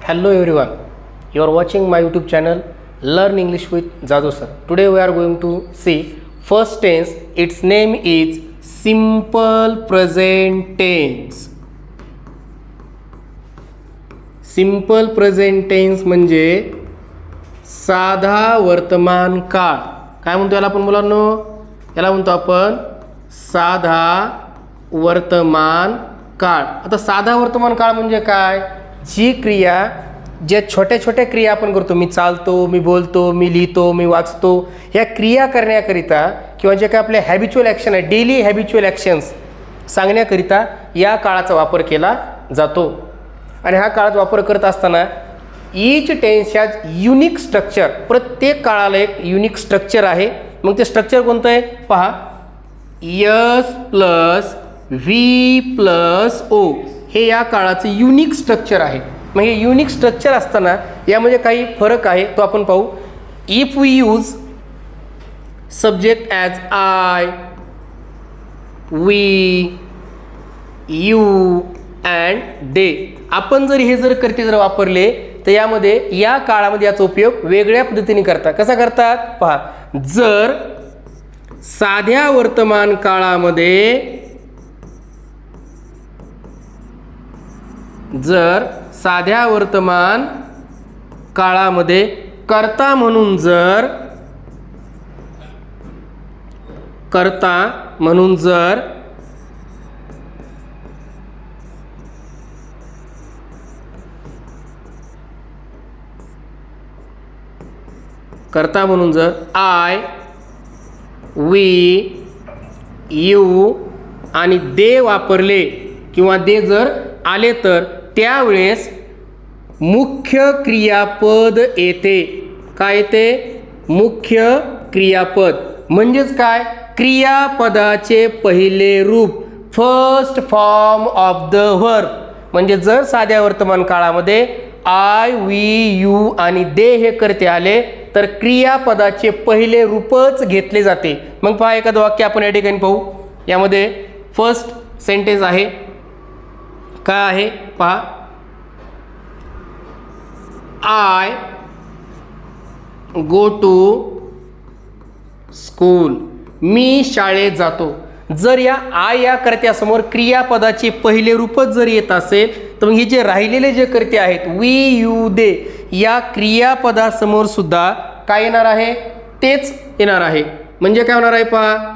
Hello everyone, you are watching my YouTube channel Learn English with Jadoo sir. Today we are going to see first tense. Its name is simple present tense. Simple present tense म्हणजे साधा वर्तमान काळ. काय म्हणतो याला आपण मुलांनो? याला म्हणतो आपण साधा वर्तमान काळ. आता साधा वर्तमान काळ म्हणजे काय? जी क्रिया, ज्या छोट्या छोट्या क्रिया आपण करतो, मी चालतो, मी बोलतो, मी लिहितो, मी वाचतो, ह्या क्रिया करण्याकरिता किंवा जे काय आपले हॅबिच्युअल ॲक्शन आहे, डेली हॅबिच्युअल ॲक्शन्स सांगण्याकरिता या काळाचा वापर केला जातो. आणि हा काळाचा वापर करत असताना each tense has unique structure. प्रत्येक काळाला एक युनिक स्ट्रक्चर आहे. मग ते स्ट्रक्चर कोणतं आहे पहा. S plus V plus O हे या काळाचं युनिक स्ट्रक्चर आहे. मग हे युनिक स्ट्रक्चर असताना यामध्ये काही फरक आहे, तो आपण पाहू. If we use subject as I, we, you and they, आपण जर हे जर करते जर वापरले तर यामध्ये या काळामध्ये याचा उपयोग वेगळ्या पद्धतीने करतात. कसा करतात पहा. जर साध्या वर्तमान काळामध्ये कर्ता म्हणून जर आय, वी, यू आणि दे वापरले किंवा दे जर आले तर त्यावेळेस मुख्य क्रियापद येते. काय येते? मुख्य क्रियापद. म्हणजेच काय? क्रियापदाचे पहिले रूप, first form of the verb. म्हणजे जर साध्या वर्तमान काळामध्ये आय, वी, यू आणि दे हे करते आले तर क्रियापदाचे पहिले रूपच घेतले जाते. मग पहा एखादं वाक्य आपण या ठिकाणी पाहू. यामध्ये फर्स्ट सेंटेन्स आहे, काय आहे पहा. आय गो टू स्कूल, मी शाळेत जातो. जर या आय या कर्त्यासमोर क्रियापदाचे पहिले रूपच जर येत असेल तर मग हे जे राहिलेले जे कर्ते आहेत वी, यू, दे या क्रियापदासमोर सुद्धा काय येणार आहे? तेच येणार आहे. म्हणजे काय होणार आहे पहा.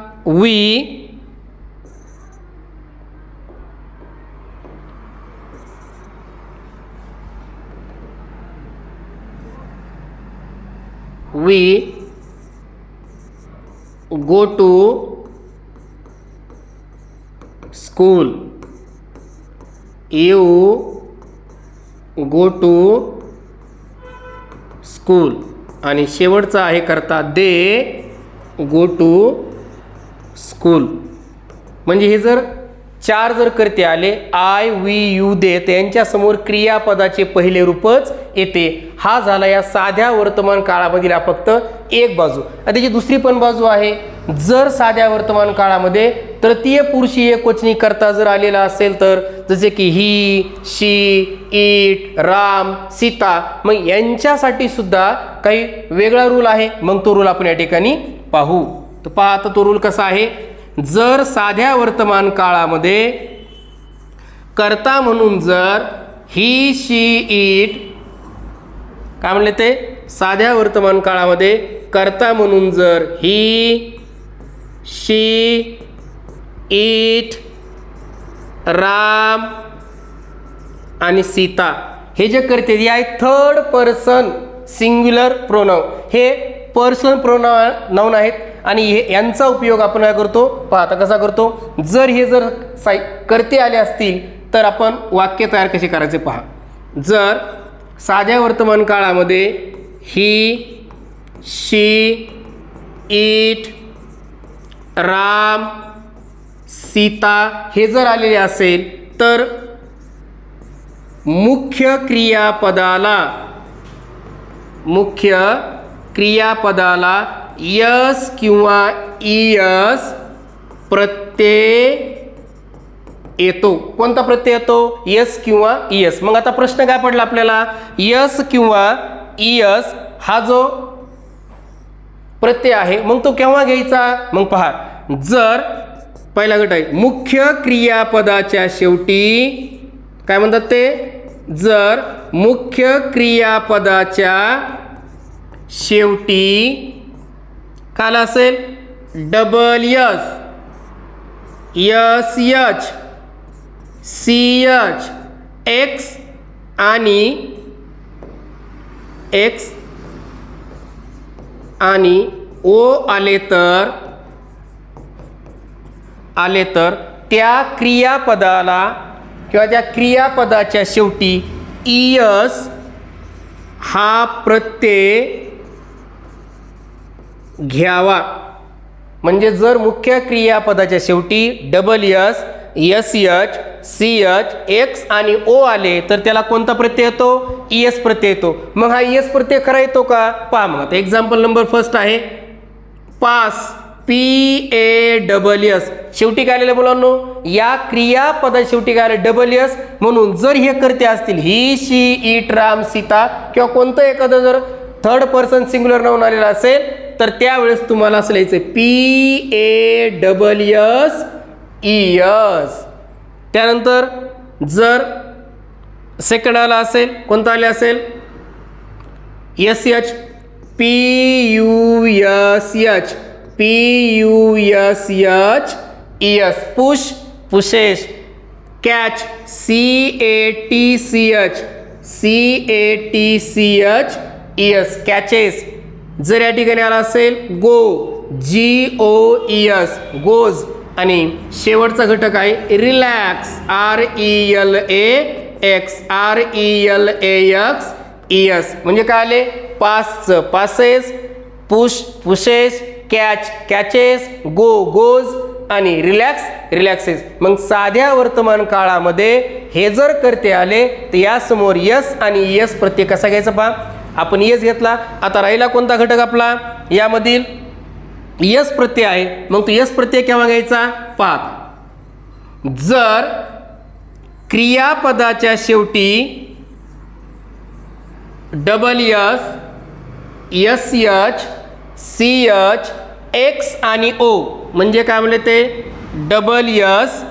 we go to school, you go to school आणि शेवटचा आहे करता दे गो टू स्कूल. म्हणजे हे जर चार जर करते आले आय, वी, यू, दे त्यांच्यासमोर क्रियापदाचे पहिले रूपच येते. हा झाला या साध्या वर्तमान काळामधील फक्त एक बाजू. त्याची दुसरी पण बाजू आहे. जर साध्या वर्तमान काळामध्ये तृतीय पुरुषी एकवचनी करता जर आलेला असेल तर जसे की ही, शी, इट, राम, सीता, मग यांच्यासाठी सुद्धा काही वेगळा रूल आहे. मग तो रूल आपण या ठिकाणी पाहू. तर पहा आता तो रूल कसा आहे. जर साध्या वर्तमान काळामध्ये कर्ता म्हणून जर ही, शी, इट, काय म्हणले ते? साध्या वर्तमान काळामध्ये कर्ता म्हणून जर ही, शी, इट, राम आणि सीता हे जे करते हे आहे थर्ड पर्सन सिंग्युलर प्रोनाउन. हे पर्सनल प्रोनाउन आहेत आणि यांचा उपयोग आपण काय करतो पहा. आता कसा करतो. जर हे जर करते आले असतील तर आपण वाक्य तयार कसे करायचे पहा. जर साध्या वर्तमान काळामध्ये ही, शी, इट, राम, सीता हे जर आलेले असेल तर मुख्य क्रियापदाला यस किंवा इयस प्रत्यय येतो. कोणता प्रत्यय येतो? यस किंवा ईएस. मग आता प्रश्न काय पडला आपल्याला? यस किंवा ईएस हा जो प्रत्यय आहे मग तो केव्हा घ्यायचा? मग पहा, जर पहिला गट आहे मुख्य क्रियापदाच्या शेवटी, काय म्हणतात ते? जर मुख्य क्रियापदाच्या शेवटी काय असेल? Double S, S H, C H, X आणि ओ आले तर त्या क्रियापदाला किंवा त्या क्रियापदाच्या शेवटी ईएस हा प्रत्यय घ्यावा. म्हणजे जर मुख्य क्रियापदाच्या शेवटी double S, S H, C H, X आणि ओ आले तर त्याला कोणता प्रत्यय येतो? ईएस प्रत्यय येतो. मग हा ईएस प्रत्यय खरा येतो का? पहा. मग आता एक्झाम्पल नंबर फर्स्ट आहे पास, PASS. शेवटी काय आलेलं मुलांनो? या क्रियापदा शेवटी काय आलं? Double S. म्हणून जर हे कर्ते असतील ही, शी, इट, राम, सीता किंवा कोणतं एखादं जर थर्ड पर्सन सिंग्युलर नाउन आलेलं असेल तर त्यावेळेस तुम्हाला असं लिहायचं PASSES. त्यानंतर जर सेकंड आला असेल, कोणता आले असेल? SH, PUSH, PUSHES. Push, pushes. Catch, CATCH, CATCHES, catches. जर या ठिकाणी आला असेल गो, GOES, गोज. आणि शेवटचा घटक आहे रिलॅक्स, RELAX, म्हणजे काय आले? पासचं passes, push, pushes, catch, catches, go, goes आणि रिलॅक्स, रिलॅक्सेस. मग साध्या वर्तमान काळामध्ये हे जर करते आले तर यासमोर यस आणि यस प्रत्यय कसा घ्यायचा? पहा, आपण यस घेतला. आता राहिला कोणता घटक आपला? यामधील यस प्रत्यय आहे. मग तो यस प्रत्यय केव्हा घ्यायचा? पहा, जर क्रियापदाच्या शेवटी double yes, SH, CH, x आणि ओ म्हणजे काय म्हणले ते? Double yes,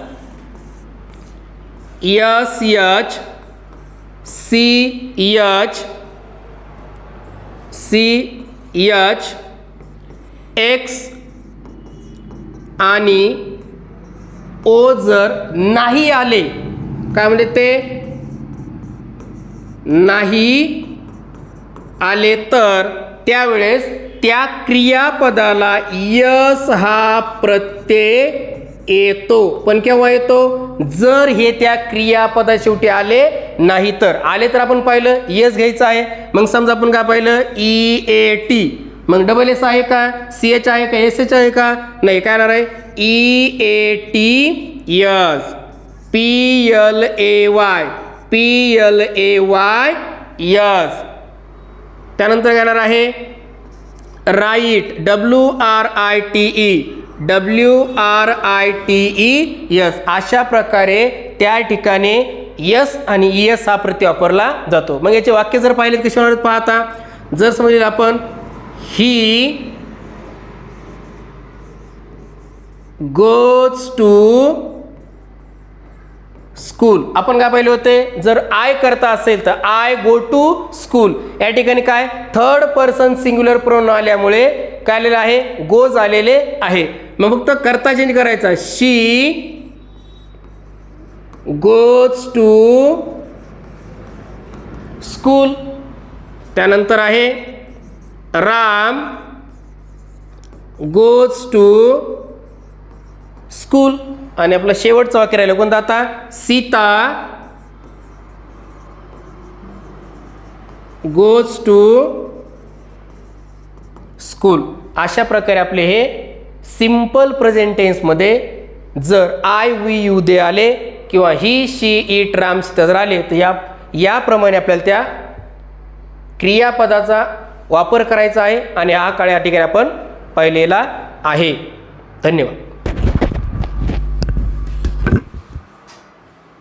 SH, CH, x आणि ओ जर नाही आले, काय म्हणजे ते? नाही आले तर त्यावेळेस त्या क्रियापदाला यस हा प्रत्यय येतो. पण केव्हा येतो? जर हे त्या क्रियापदा शेवटी आले नाही तर. आले तर आपण पाहिलं यस घ्यायचं आहे. मग समजा आपण काय पाहिलं? EAT. मग डबल एस आहे का? CH आहे का? SH आहे का? नाही. काय येणार आहे? EATS, PLAY. त्यानंतर काय येणार आहे? Right, WRITE. अशा प्रकारे त्या ठिकाणी यस आणि ES हा प्रत्यय वापरला जातो. मग याचे वाक्य जर पाहिले कसे होणार पाहता, जर समजले आपण ही गोज टू स्कूल, आपण काय पाहिले होते? जर आय करता असेल तर आय गो टू स्कूल. या ठिकाणी काय? थर्ड पर्सन सिंग्युलर प्रोनाउन आल्यामुळे काय आलेलं आहे? गोज आलेले आहे. मग फक्त करता चेंज करायचा. शी गोज टू स्कूल. त्यानंतर आहे राम गोज टू स्कूल. आणि आपलं शेवटचं वाक्य राहिलं कोणतं आता? Sita goes to school. अशा प्रकारे आपले हे सिंपल प्रेझेंट टेन्समध्ये जर आय, वी, यू, दे आले किंवा ही, शी, इट, राम, सीता जर आले तर याप्रमाणे आपल्याला त्या क्रियापदाचा वापर करायचा आहे. आणि हा काळ या ठिकाणी आपण पाहिलेला आहे. धन्यवाद.